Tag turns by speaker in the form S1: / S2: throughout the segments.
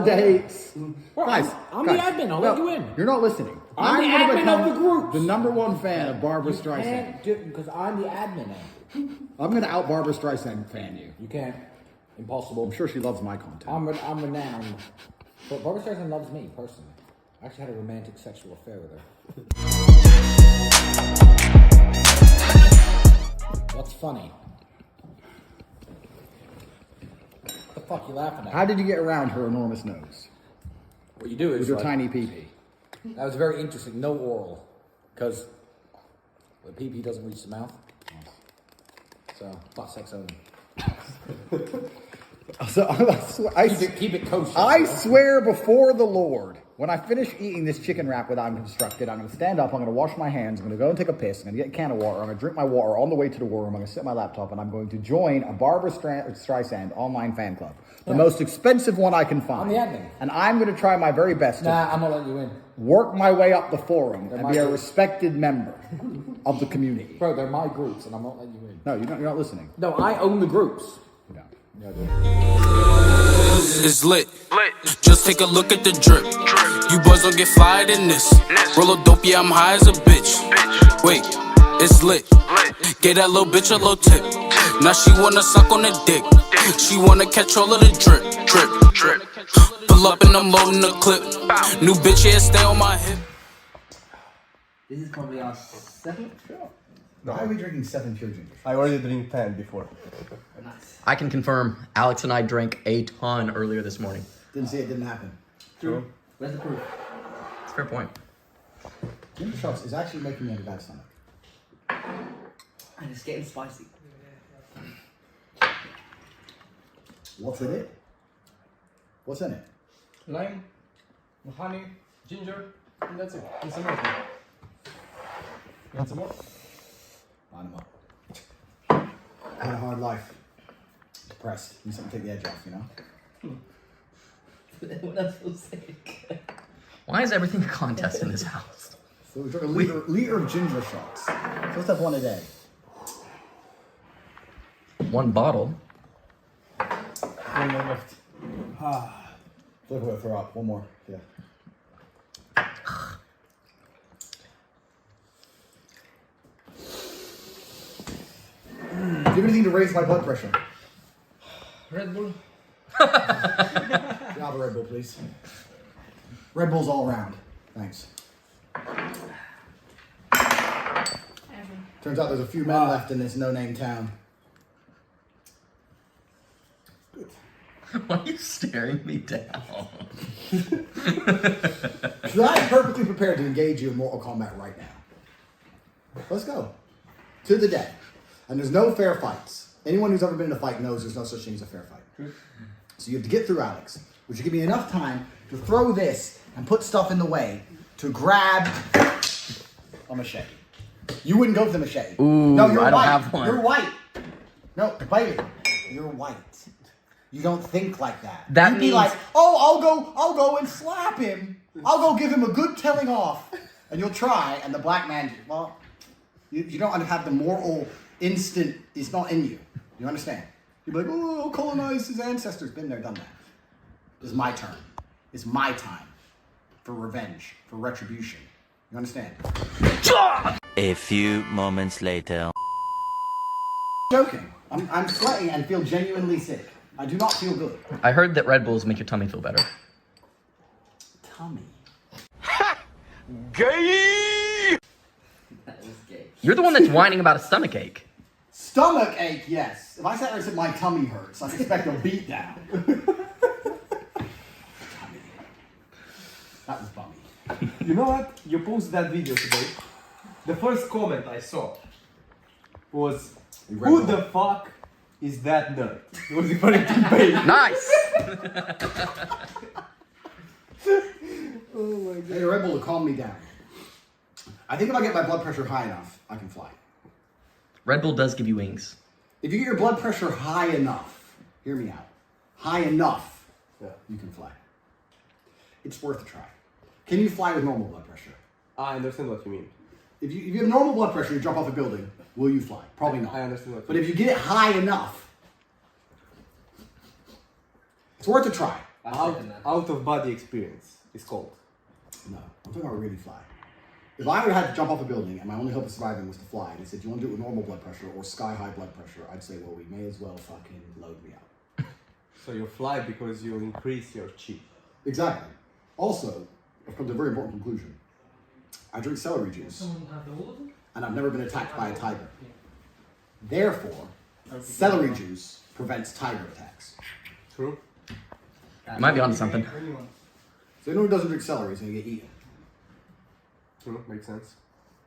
S1: dates. Guys,
S2: I'm the admin. I'll let you in.
S1: You're not listening.
S2: I'm the
S1: gonna
S2: admin of the
S1: become
S2: group.
S1: the #1 fan of Barbara Streisand.
S2: Because I'm the admin.
S1: I'm going to out Barbara Streisand fan you.
S2: You can't. Impossible.
S1: I'm sure she loves my content.
S2: I'm renowned. But Barbara Streisand loves me, personally. I actually had a romantic sexual affair with her. What's funny? What the fuck you laughing at?
S1: How did you get around her enormous nose?
S2: What you do is
S1: With your
S2: like,
S1: tiny pee-pee.
S2: That was very interesting. No oral. Because the pee-pee doesn't reach the mouth. So, butt sex only.
S1: So,
S2: Keep it kosher.
S1: I swear before the Lord, when I finish eating this chicken wrap that I'm constructed, I'm going to stand up, I'm going to wash my hands, I'm going to go and take a piss, I'm going to get a can of water, I'm going to drink my water on the way to the war room, I'm going to sit at my laptop, and I'm going to join a Barbara Streisand online fan club. The most expensive one I can find.
S2: I'm the admin.
S1: And I'm going to try my very best
S2: Nah, I'm not letting you in.
S1: work my way up the forum
S2: They're
S1: and
S2: my
S1: be a
S2: groups.
S1: respected member of the community.
S2: Bro, they're my groups, and I'm not letting you in.
S1: No, you're not listening.
S2: No, I own the groups.
S1: You don't.
S2: Yeah, I do.
S3: It's lit. Just take a look at the drip. You boys don't get fired in this. Roll a dope, yeah, I'm high as a bitch. Wait, it's lit. Get that little bitch a little tip. Now she wanna suck on the dick. She wanna catch all of the drip, drip, drip. Pull up and I'm loading the clip. New bitch, yeah, stay on my hip.
S4: This is probably our 7th shot.
S1: Why are we drinking 7 pure gingers?
S5: I already drink 10 before.
S4: Nice.
S6: I can confirm Alex and I drank a ton earlier this morning.
S1: Didn't see it, didn't happen.
S5: True.
S4: Where's the proof?
S6: It's a fair point.
S1: Ginger shots is actually making me have a bad stomach.
S4: And it's getting spicy.
S1: What's in it? What's in it?
S5: Lime, honey, ginger, and that's it. And some more. Want some more?
S1: Line them up. I had a hard life. Depressed. Need something to take the edge off, you know?
S4: When I feel sick.
S6: Why is everything a contest in this house?
S1: So we took a liter of ginger shots. Supposed to have one a day.
S6: One bottle.
S5: One more left.
S1: Look, we'll throw up. One more. Yeah. Do you have anything to raise my blood pressure?
S5: Red Bull.
S1: Yeah, the Red Bull, please. Red Bulls all around. Thanks. Turns out there's a few men left in this no-name town.
S6: Why are you staring me down?
S1: Because I'm perfectly prepared to engage you in Mortal Kombat right now. Let's go. To the death. And there's no fair fights. Anyone who's ever been in a fight knows there's no such thing as a fair fight. So you have to get through Alex, which will give me enough time to throw this and put stuff in the way to grab a machete. You wouldn't go for the machete.
S6: Ooh,
S1: no, you're
S6: I don't
S1: white.
S6: have one.
S1: You're white. No, baby, you're white. You don't think like that.
S6: That
S1: You'd be
S6: means-
S1: like, oh, I'll go and slap him. I'll go give him a good telling off. And you'll try, and the black man, well, you don't have the moral instinct, it's not in you. You understand? You'd be like, oh, I'll colonize his ancestors. Been there, done that. It's my turn. It's my time for revenge, for retribution. You understand?
S7: A few moments later.
S1: Joking. I'm sweating and feel genuinely sick. I do not feel good.
S6: I heard that Red Bulls make your tummy feel better.
S1: Tummy.
S5: Gay!
S4: That was gay.
S6: You're the one that's whining about a stomach ache.
S1: Stomach ache, yes. If I sat there and said my tummy hurts, I expect a beat down. That was bummy.
S5: You know what? You posted that video today. The first comment I saw was, who the fuck is that nerd? It was referring to Babe.
S6: Nice!
S5: Oh my god.
S1: Hey, Red Bull to calm me down. I think if I get my blood pressure high enough, I can fly.
S6: Red Bull does give you wings.
S1: If you get your blood pressure high enough, hear me out, high enough, you can fly. It's worth a try. Can you fly with normal blood pressure?
S5: I understand what you mean.
S1: If you have normal blood pressure, you jump off a building, will you fly? Probably not.
S5: I understand what
S1: But
S5: you
S1: if you get it high enough, it's worth a try.
S5: Out of body experience. It's called.
S1: No, I'm talking about really fly. If I would have had to jump off a building and my only hope of surviving was to fly, and they said, do you want to do it with normal blood pressure or sky high blood pressure? I'd say, well, we may as well fucking load me out.
S5: So you fly because you increase your chi.
S1: Exactly. Also, I've come to a very important conclusion. I drink celery juice, and I've never been attacked by a tiger. Therefore, celery juice prevents tiger attacks.
S5: True.
S6: You might be onto something.
S1: So anyone who doesn't drink celery is going to get eaten.
S5: True, makes sense.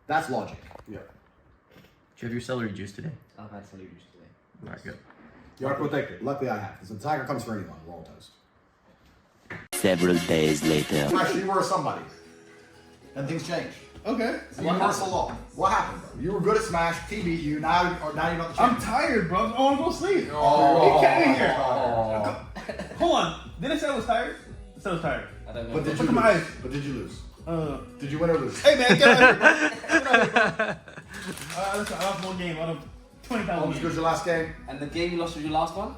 S1: That's logic.
S5: Yeah.
S6: Did you have your celery juice today?
S4: I've had celery juice today.
S6: Alright, good.
S1: You are protected. Luckily I have, because if the tiger comes for anyone, we're all toast.
S7: Several days later.
S1: Actually, you were somebody. And things changed.
S8: Okay.
S1: It's universal law. What happened, bro? You were good at Smash, T beat you, now you're not the champion.
S8: I'm tired, bro. I want to go sleep.
S1: Oh.
S8: He came in here. Hold on. Didn't I say I was tired? I said I was tired.
S4: I don't know.
S1: But did you
S8: Look at my eyes.
S1: lose? But did you lose? Did you win or lose?
S8: Hey, man, get out of here, bro. Listen, I lost one game out of 20,000
S1: How much
S8: games.
S1: was your last game?
S4: And the game you lost was your last one?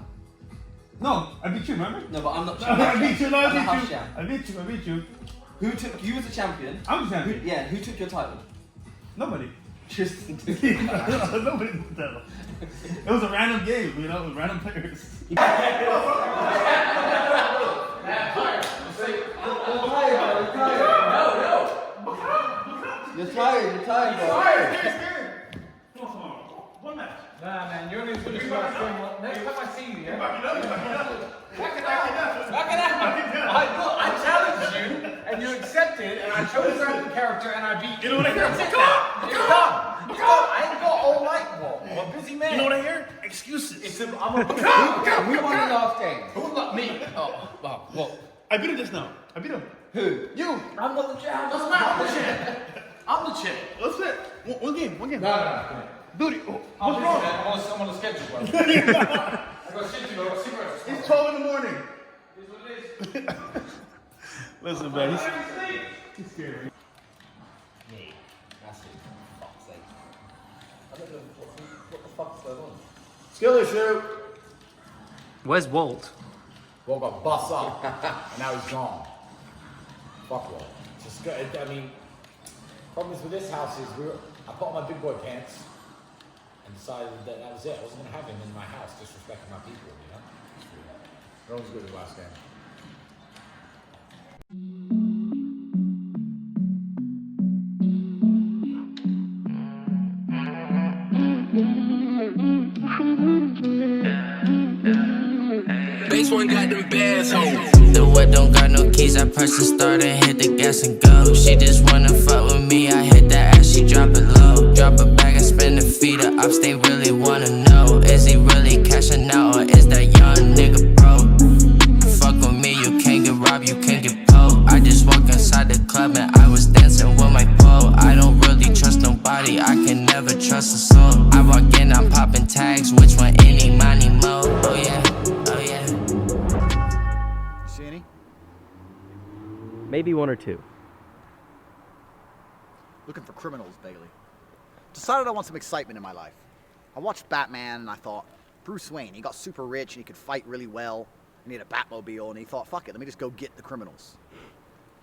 S8: No, I beat you, remember?
S4: No, but I'm not.
S8: I beat you, no,
S4: I'm a
S8: I
S4: house
S8: beat you.
S4: champ.
S8: I beat you, I beat you.
S4: Who took you as a champion?
S8: I'm the champion.
S4: Yeah, who took your title?
S8: Nobody.
S4: Just
S8: Nobody did that. It was a random game, you know, it was random players.
S4: You're tired, bro.
S8: One match.
S2: Nah, man, you're only as good as last game. Next time I see you, yeah? Back it up. I challenged you, and you accepted, and I chose certain character, and I beat you.
S8: You know what I hear?
S2: It's done. I ain't got all night, bro. I'm a busy man.
S8: You know what I hear? Excuses.
S2: Who won the last game? Who not me? Oh, well.
S8: I beat him just now. I beat him.
S2: Who? You. I'm not the champ. Doesn't matter. I'm the champ.
S8: Let's fit. One game.
S2: No.
S8: Dude,
S2: What's wrong? I'm on the schedule, bro. I got shit to do. I got cigarettes.
S8: it's 12 in the morning.
S2: Here's what it is.
S8: Listen, man.
S2: He's scared. Me. That's it. Fuck's sake. I don't know what the fuck's going on.
S1: Skill issue.
S6: Where's Walt?
S2: Walt got bust up, and now he's gone. Fuck Walt. Just go, I mean, problems with this house is I put on my big boy pants and decided that was it. I wasn't going to have him in my house disrespecting my people, you know? No one's good as last game.
S3: Base one got them bands home. The wet don't got no keys. I press the start and hit the gas and go. She just wanna fuck with me. I hit that ass, she drop it low. Drop it back and spin the feet. The ups, they really wanna know. Is he really cashing out or is that young nigga bro? Fuck with me, you can't get robbed, you can't get poked. I just walked inside the club and I was dancing with my pole. I don't really trust nobody, I can never trust a soul. I walk in, I'm popping tags, which one, any, money, mo. Oh yeah.
S1: See any?
S6: Maybe one or two.
S1: Looking for criminals, Bailey. Decided I want some excitement in my life. I watched Batman and I thought, Bruce Wayne, he got super rich and he could fight really well. And he had a Batmobile and he thought, fuck it, let me just go get the criminals.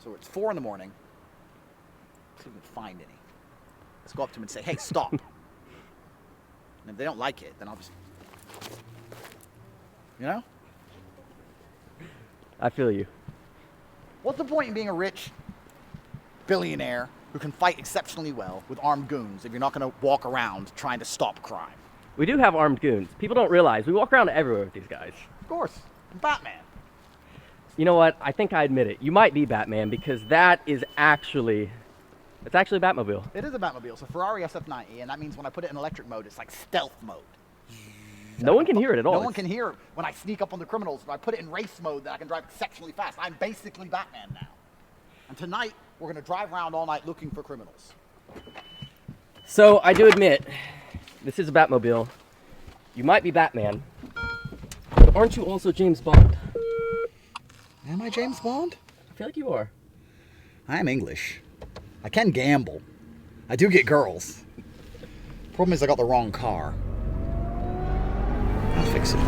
S1: So it's 4 in the morning. Couldn't even find any. Let's go up to him and say, hey, stop. And if they don't like it, then I'll just, you know?
S6: I feel you.
S1: What's the point in being a rich billionaire who can fight exceptionally well with armed goons if you're not going to walk around trying to stop crime?
S6: We do have armed goons. People don't realize we walk around everywhere with these guys.
S1: Of course. I'm Batman.
S6: You know what? I think I admit it. You might be Batman because it's actually a Batmobile.
S1: It is a Batmobile. It's a Ferrari SF90, and that means when I put it in electric mode, it's like stealth mode.
S6: No one can hear it at all.
S1: No one can hear it when I sneak up on the criminals. If I put it in race mode, that I can drive exceptionally fast. I'm basically Batman now. And tonight, we're going to drive around all night looking for criminals.
S6: So I do admit, this is a Batmobile. You might be Batman, but aren't you also James Bond?
S1: Am I James Bond?
S6: I feel like you are.
S1: I am English. I can gamble. I do get girls. Problem is I got the wrong car. I'll fix it.